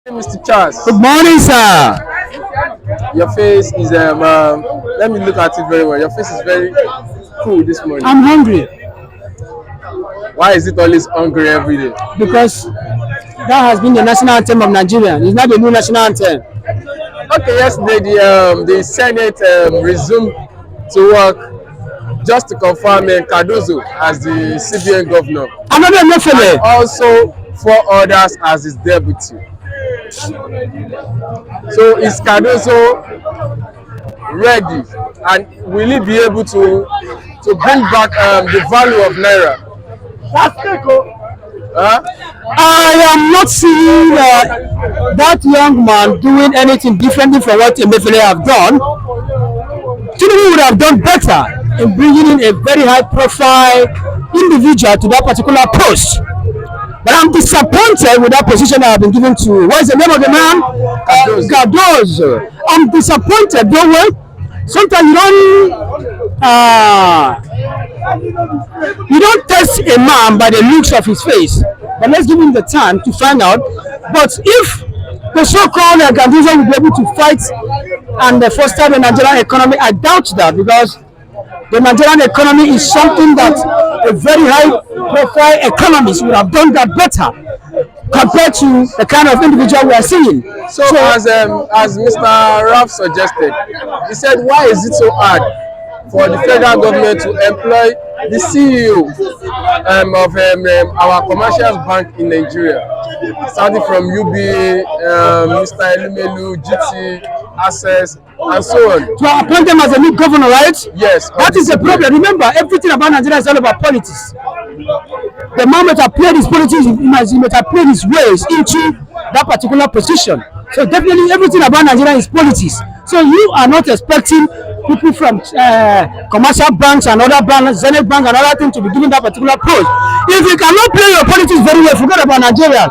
Mr. Charles, Good morning, sir. your face is let me look at it very well. Your face is very cool this morning. I'm hungry Why is it always hungry every day? because that has been the national anthem of Nigeria. It's not the new national anthem. Okay, yesterday the Senate resumed to work just to confirm Cardoso as the CBN governor, Another and Mefele. also four others as his deputy. So is Cardoso ready, and will he be able to bring back the value of naira? Huh? I am not seeing that young man doing anything differently from what Mefele have done. Tinubu would have done better in bringing in a very high-profile individual to that particular post. But I'm disappointed with that position that I've been given to. What is the name of the man? Cardoso. I'm disappointed. Don't wait. Sometimes you don't test a man by the looks of his face. But let's give him the time to find out. But if the so-called Cardoso will be able to fight and foster the Nigerian economy, I doubt that, because the Nigerian economy is something that a very high-profile economist would have done that better compared to the kind of individual we are seeing. So as Mr. Ralph suggested, he said, why is it so hard for the federal government to employ the CEO of our commercial bank in Nigeria, starting from UBA, Mr. Elumelu, GT, Access, and so on? To appoint them as a new governor, right? Yes. That is the problem. Remember, everything about Nigeria is all about politics. The moment I played his politics, he might have played his ways into that particular position. So definitely everything about Nigeria is politics. So you are not expecting people from commercial banks and other banks, Zenith Bank and other things to be given that particular post. If you cannot play your politics very well, forget about Nigeria.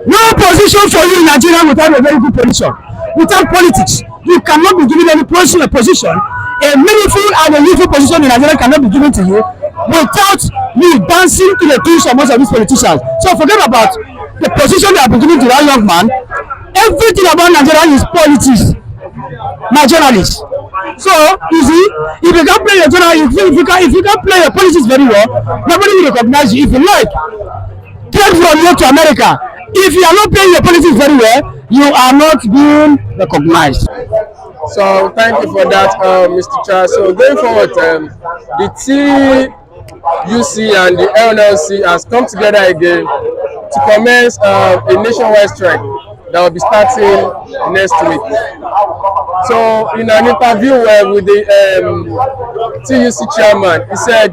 No position for you in Nigeria without a very good position. Without politics, you cannot be given any position. A meaningful and a useful position in Nigeria cannot be given to you without you dancing to the tunes of most of these politicians. So forget about the position they have been given to that young man. Everything about Nigeria is politics. Nigerians. So you see, if you can play your if you can play your politics very well, nobody will recognize you. If you like, trade from here to America. If you are not playing your politics very well, you are not being recognized. So thank you for that, Mr. Charles. So going forward, the TUC and the NLC has come together again to commence a nationwide strike that will be starting next week. So in an interview with the TUC chairman, he said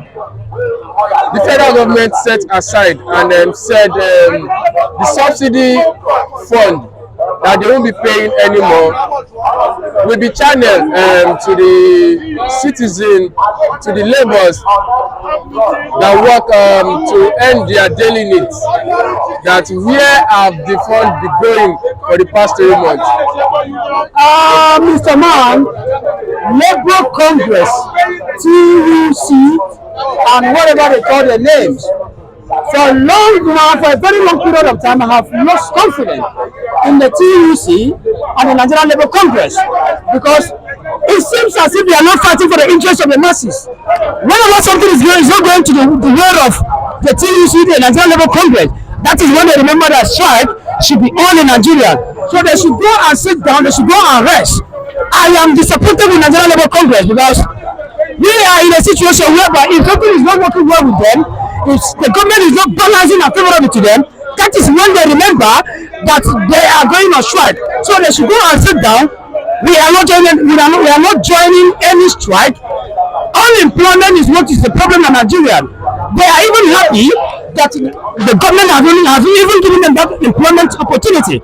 the federal government set aside and said the subsidy fund that they won't be paying anymore will be channeled to the citizen, to the laborers that work to earn their daily needs. That where have the fund been going for the past 3 months? Mr. Man, Labour Congress, TUC, and whatever they call their names, for a very long period of time, I have lost confidence in the TUC and the Nigerian Labour Congress, because it seems as if they are not fighting for the interests of the masses. Whenever something is not going to the way of the TUC, the Nigerian Labour Congress, that is when they remember that strike should be on in Nigeria. So they should go and sit down, they should go and rest. I am disappointed with Nigerian Labour Congress because we are in a situation whereby if something is not working well with them, if the government is not balancing and favorable to them, that is when they remember that they are going on strike. So they should go and sit down. We are not joining any strike. Unemployment is what is the problem in Nigeria. They are even happy that the government has even given them that employment opportunity.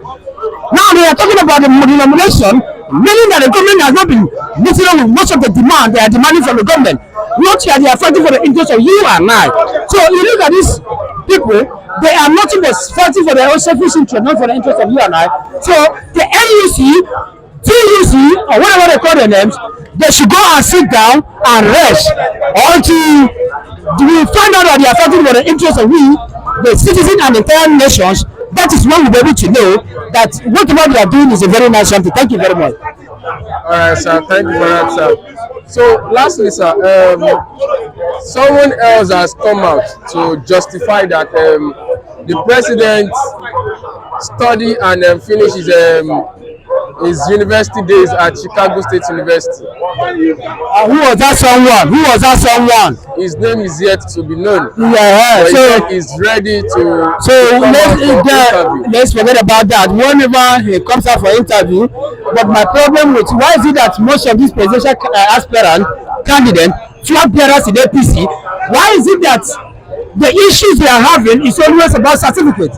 Now they are talking about the denomination, meaning that the government has not been meeting up with most of the demand they are demanding from the government. Not that they are fighting for the interest of you and I. So you look at these people, they are nothing but fighting for their own selfish interest, not for the interest of you and I. So the NUC, TUC, or whatever they call their names, they should go and sit down and rest until we find out that they are fighting for the interest of we, the citizens and the entire nations. That that is when we'll be able to know that whatever they are doing is a very nice something. Thank you very much. All right, sir. Thank you for that, sir. So, lastly, sir, someone else has come out to justify that the president study and finish his university days at Chicago State University. Who was that someone? Who was that someone? His name is yet to be known. Yeah, but so he's ready to. So let's forget about that. Whenever he comes out for interview, but my problem with why is it that most of these presidential aspirant candidate flag bearers in APC, why is it that the issues they are having is always about certificate?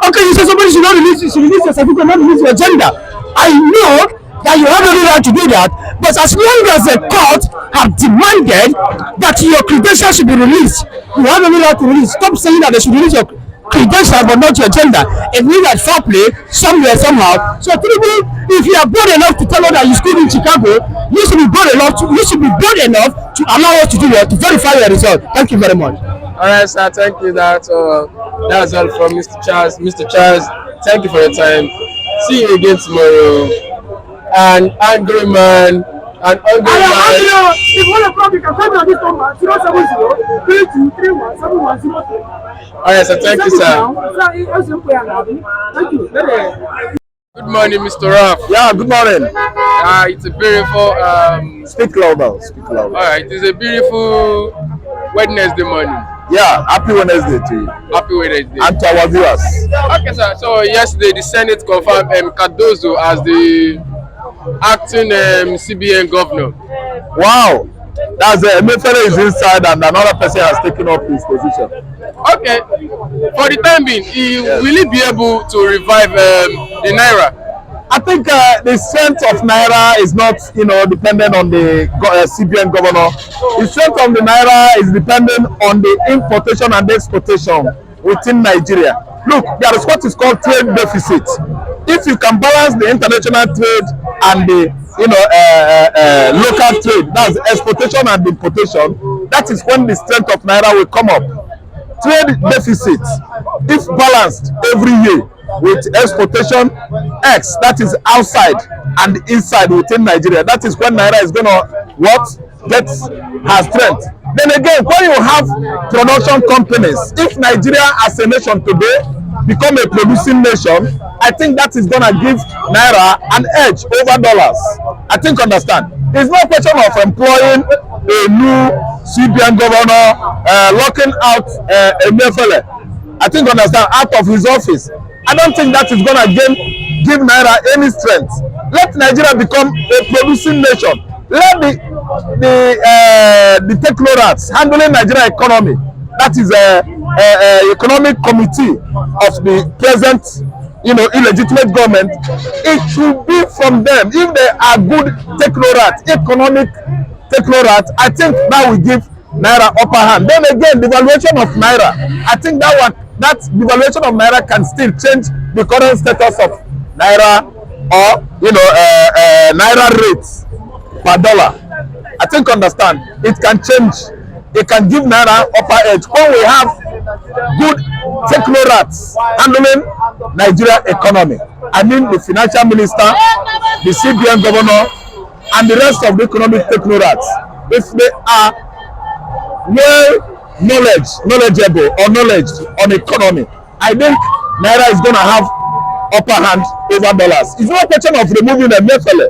Okay, you say somebody should not release your certificate, not release your agenda. I know that you have the right to do that, but as long as the court have demanded that your credentials should be released, you have the right to release. Stop saying that they should release your credentials but not your agenda. It means that fair play somewhere somehow. So if you are bold enough to tell us that you schooled in Chicago, you should be bold enough to allow us to do that, to verify your result. Thank you very much. All right, sir. Thank you. That's all from Mr. Charles. Mr. Charles, thank you for your time. See you again tomorrow. An angry man. An angry man. If one of you can call me on this number, 070-3231-7102. All right, sir. Thank you, sir. Thank you. Good morning, Mr. Raf. Yeah, good morning. It's a beautiful. Speak louder. Speak louder. All right, it's a beautiful Wednesday morning. Yeah, happy Wednesday to you. Happy Wednesday. And to our viewers. Okay, sir. So yesterday the Senate confirmed Cardoso as the acting CBN governor. Wow. That's Emefiele is inside and another person has taken up his position. Okay. For the time being, will he be able to revive the Naira? I think the strength of Naira is not, dependent on the CBN governor. The strength of the Naira is dependent on the importation and exportation within Nigeria. Look, there is what is called trade deficit. If you can balance the international trade and the local trade, that's exportation and importation, that is when the strength of Naira will come up. Trade deficit, if balanced every year with exportation X, that is outside and inside within Nigeria, that is when Naira is going to get her strength. Then again, when you have production companies, if Nigeria as a nation today become a producing nation, I think that is going to give Naira an edge over dollars. I think understand. It's not a question of employing a new CBN governor, locking out Emefiele. I think understand, out of his office. I don't think that is going to give Naira any strength. Let Nigeria become a producing nation. Let the technocrats handling Nigeria economy, that is economic committee of the present illegitimate government, it should be from them. If they are good technocrats, economic technocrats, I think that will give Naira upper hand. Then again, the valuation of Naira, I think that devaluation of Naira can still change the current status of Naira or Naira rates per dollar. I think understand, it can change. It can give Naira upper edge when we have good technocrats handling Nigeria economy. I mean the financial minister, the CBN governor, and the rest of the economic technocrats. If they are knowledgeable or knowledge on economy, I think Naira is going to have upper hand over dollars. It's not a question of removing a Emefiele.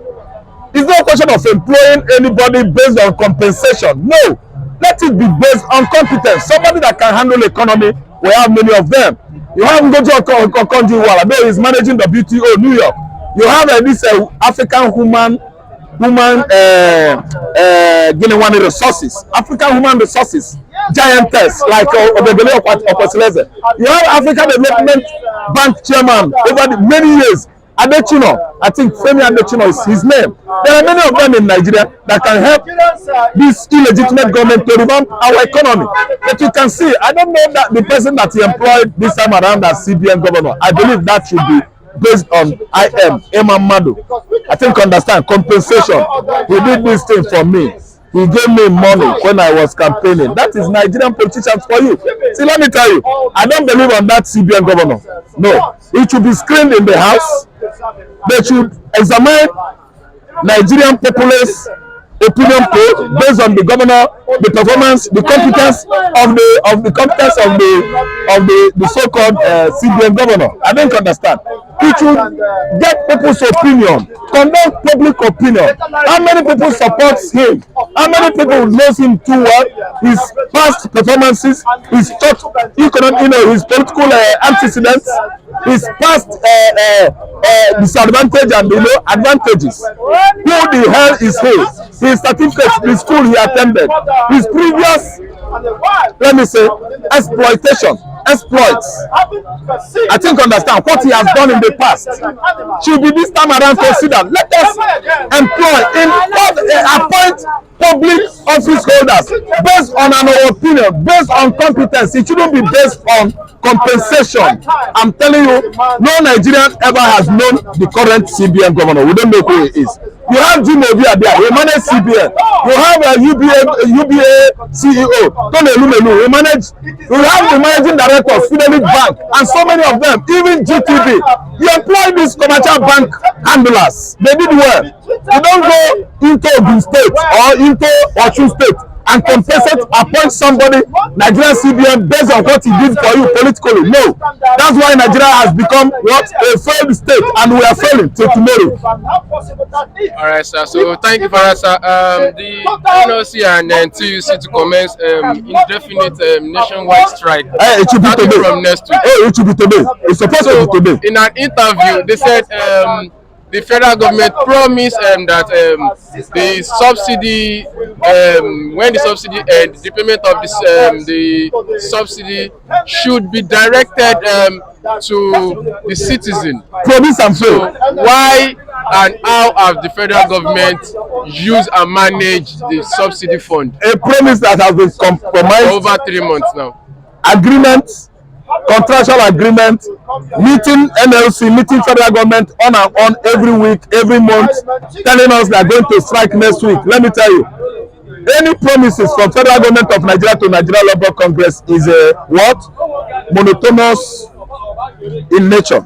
It's not a question of employing anybody based on compensation. No. Let it be based on competence. Somebody that can handle economy, we have many of them. You have Ngozi Okonjo-Iweala, though he's managing the WTO New York. You have this African human Guinea resources, African human resources, giantess like Obebele Okosileze. You have African Development Bank chairman over the many years, Adechino. I think Femi Adechino is his name. There are many of them in Nigeria that can help this illegitimate government to revamp our economy. But you can see, I don't know that the person that he employed this time around as CBN governor, I believe that should be based on Imam Madu. I think understand compensation. He did this thing for me. he gave me money when I was campaigning. That is Nigerian politicians for you. See, let me tell you, I don't believe on that CBN governor. No, it should be screened in the house. They should examine Nigerian populace opinion poll based on the governor, the performance, the competence of the so-called CBN governor. I don't understand. It should get people's opinion, conduct public opinion. How many people support him? How many people knows him too well? His past performances, his thought, his political antecedents, his past disadvantage and advantages. Who the hell is he? His certificates, the school he attended, his previous, let me say, exploits. I think understand what he has done in the past should be this time around considered. Let us appoint public office holders based on an opinion, based on competence. It shouldn't be based on compensation. I'm telling you, no Nigerian ever has known the current CBN governor. We don't know who he is. You have Jim Obia there, he managed CBN. You have a UBA CEO, Tony Lumelu, he managed. You have the managing director of Fidelity Bank, and so many of them, even GTB. You employ these commercial bank handlers. They did well. You don't go into Ogun State or into Osun State and compensate, appoint somebody, Nigerian CBN, based on what he did for you politically. No. That's why Nigeria has become what? A failed state, and we are failing till tomorrow. All right, sir. So thank you for that, sir. The NLC and TUC to commence indefinite nationwide strike. It should be today. From next week. It should be today. It's supposed to be today. In an interview, they said the federal government promised that the subsidy, when the subsidy ends, the payment of this, the subsidy should be directed to the citizen. Promise and fail. So why and how have the federal government used and managed the subsidy fund? A promise that has been compromised for over 3 months now. Agreement, contractual agreement, meeting NLC, meeting federal government on and on every week, every month, telling us they are going to strike next week. Let me tell you, any promises from federal government of Nigeria to Nigeria Labour Congress is a what? Monotonous in nature.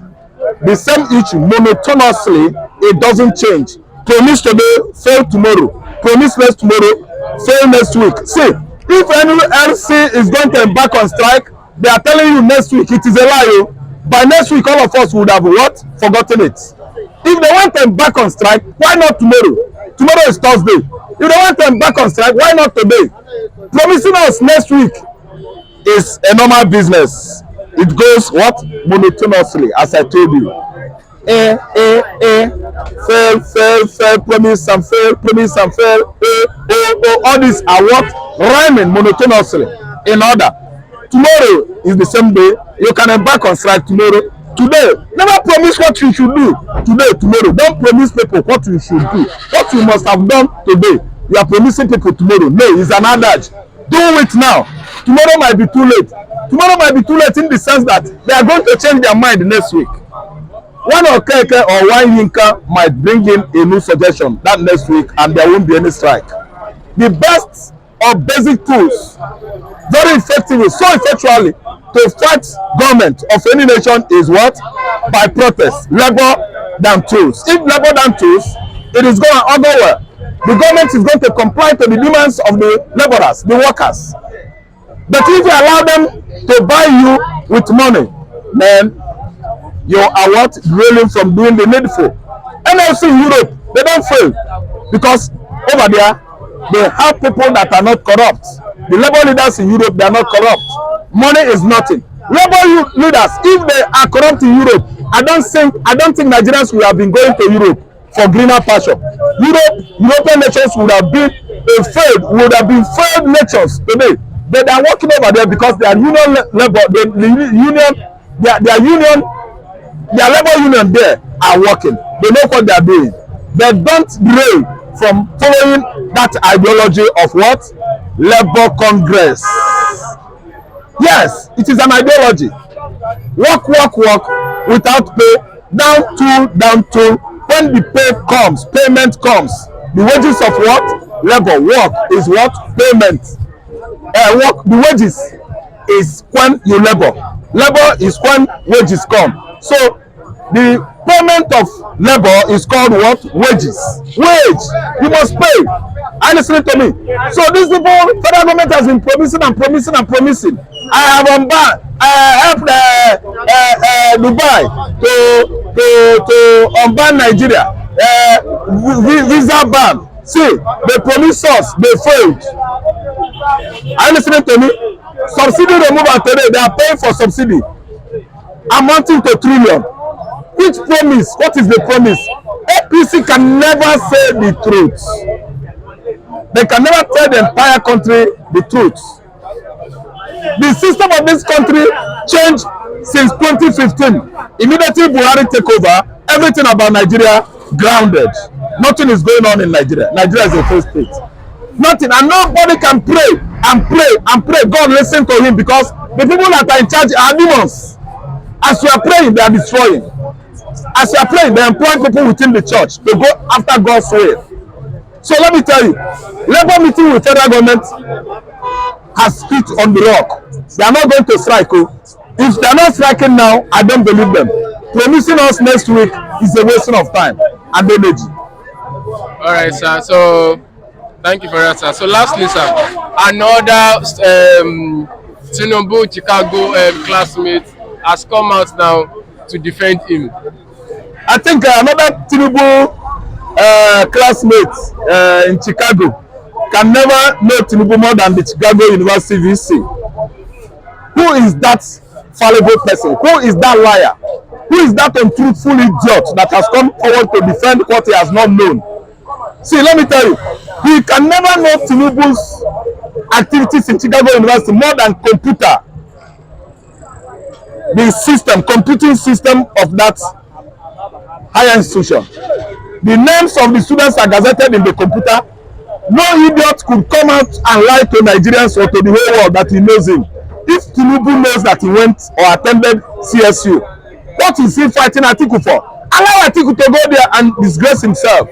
The same issue, monotonously, it doesn't change. Promise today, fail tomorrow. Promise next tomorrow, fail next week. See, if NLC is going to embark on strike, they are telling you next week, it is a lie. By next week, all of us would have what? Forgotten it. If they want to embark on strike, why not tomorrow? Tomorrow is Thursday. If they want to embark on strike, why not today? Promising us next week is a normal business. It goes what? Monotonously, as I told you. Fail, promise and fail, promise and fail. All these are what? Rhyming monotonously. In order. Tomorrow is the same day. You can embark on strike tomorrow. Today, never promise what you should do. Today, tomorrow. Don't promise people what you should do. What you must have done today. You are promising people tomorrow. No, it's an adage. Do it now. Tomorrow might be too late. Tomorrow might be too late in the sense that they are going to change their mind next week. One Okeke or one Yinka might bring in a new suggestion that next week, and there won't be any strike. The best of basic tools, very effectively, so effectually, to fight government of any nation is what? By protest. Labor than tools. If labor than tools, it is going to augur well. The government is going to comply to the demands of the laborers, the workers. But if you allow them to buy you with money, then you are what? Drilling from doing the needful. NLC in Europe, they don't fail because over there they have people that are not corrupt. The labor leaders in Europe, they are not corrupt. Money is nothing. Labor leaders, if they are corrupt in Europe, I don't think Nigerians will have been going to Europe for greener pasture. European nations would have been failed nations today. But they are working over there because their union labor, their labor union there are working. They know what they are doing. They don't derail from following that ideology of what? Labour Congress. Yes, it is an ideology. Work without pay, down tool. When the payment comes, the wages of what? labor. Work is what? Payment. Work, the wages is when you labor. Labor is when wages come. So the payment of labor is called what? Wages. Wage. You must pay. Are you listening to me? So these people, federal government has been promising and promising and promising. I have helped Dubai to unban Nigeria. Visa ban. See, they promised us, they failed. Are you listening to me? Subsidy removal today, they are paying for subsidy amounting to trillion. Which promise? What is the promise? APC can never say the truth. They can never tell the entire country the truth. The system of this country changed since 2015. Immediately Buhari take over, everything about Nigeria grounded. Nothing is going on in Nigeria. Nigeria is a failed state. Nothing, and nobody can pray and pray and pray. God listen to him, because the people that are in charge are demons. As you are praying, they are destroying. As you are praying, they employ people within the church to go after God's will. So let me tell you, labor meeting with federal government has hit on the rock. They are not going to strike. If they are not striking now, I don't believe them. Promising us next week is a wasting of time and energy. All right, sir. So thank you for that, sir. So lastly, sir, another Tinubu Chicago classmate has come out now to defend him. I think another Tinubu classmate in Chicago can never know Tinubu more than the Chicago University VC. Who is that fallible person? Who is that liar? Who is that untruthful idiot that has come forward to defend what he has not known? See, let me tell you, he can never know Tinubu's activities in Chicago University more than computer. The system, computing system of that higher institution. The names of the students are gazetted in the computer. No idiot could come out and lie to Nigerians or to the whole world that he knows him. If Tinubu knows that he went or attended CSU, what is he fighting Atiku for? Allow Atiku to go there and disgrace himself.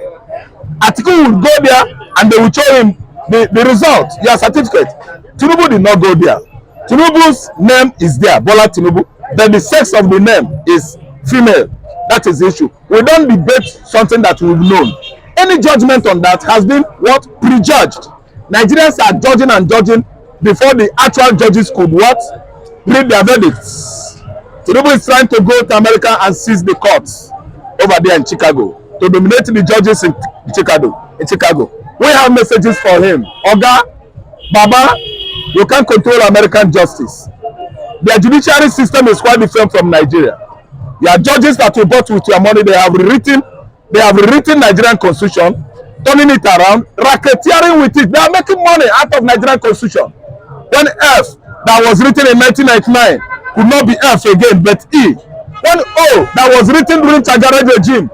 Atiku will go there and they will show him the result, your certificate. Tinubu did not go there. Tinubu's name is there, Bola Tinubu. Then the sex of the name is female. That is the issue. We don't debate something that we've known. Any judgment on that has been what? Prejudged. Nigerians are judging and judging before the actual judges could what? Read their verdicts. Tinubu is trying to go to America and seize the courts over there in Chicago to dominate the judges in Chicago. We have messages for him. Oga, Baba, you can't control American justice. Their judiciary system is quite different from Nigeria. Your judges that you bought with your money, they have rewritten Nigerian constitution, turning it around, racketeering with it. They are making money out of Nigerian constitution. When F that was written in 1999 could not be F again, but E. When O that was written during Chagare regime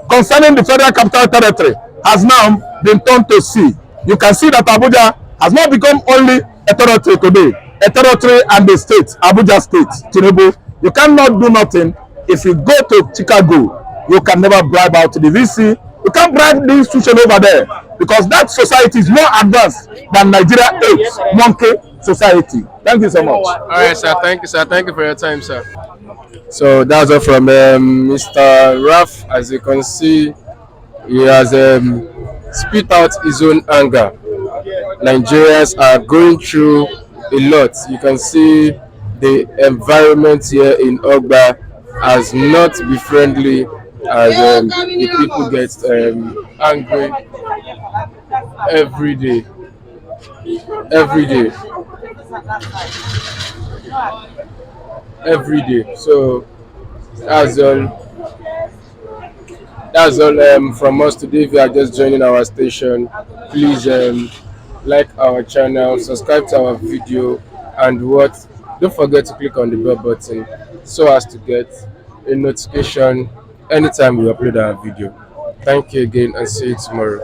concerning the Federal Capital Territory has now been turned to C. You can see that Abuja has not become only a territory today, a territory and a state, Abuja state, Tinubu. You cannot do nothing. If you go to Chicago, you can never bribe out the VC. You can't bribe the institution over there because that society is more advanced than Nigeria is monkey society. Thank you so much. All right, sir. Thank you, sir. Thank you for your time, sir. So that's all from Mr. Raf. As you can see, he has spit out his own anger. Nigerians are going through a lot. You can see the environment here in Ogba has not be friendly as the people get angry every day. So that's all from us today. If you are just joining our station, please like our channel, subscribe to our video, and don't forget to click on the bell button so as to get a notification anytime we upload our video. Thank you again and see you tomorrow.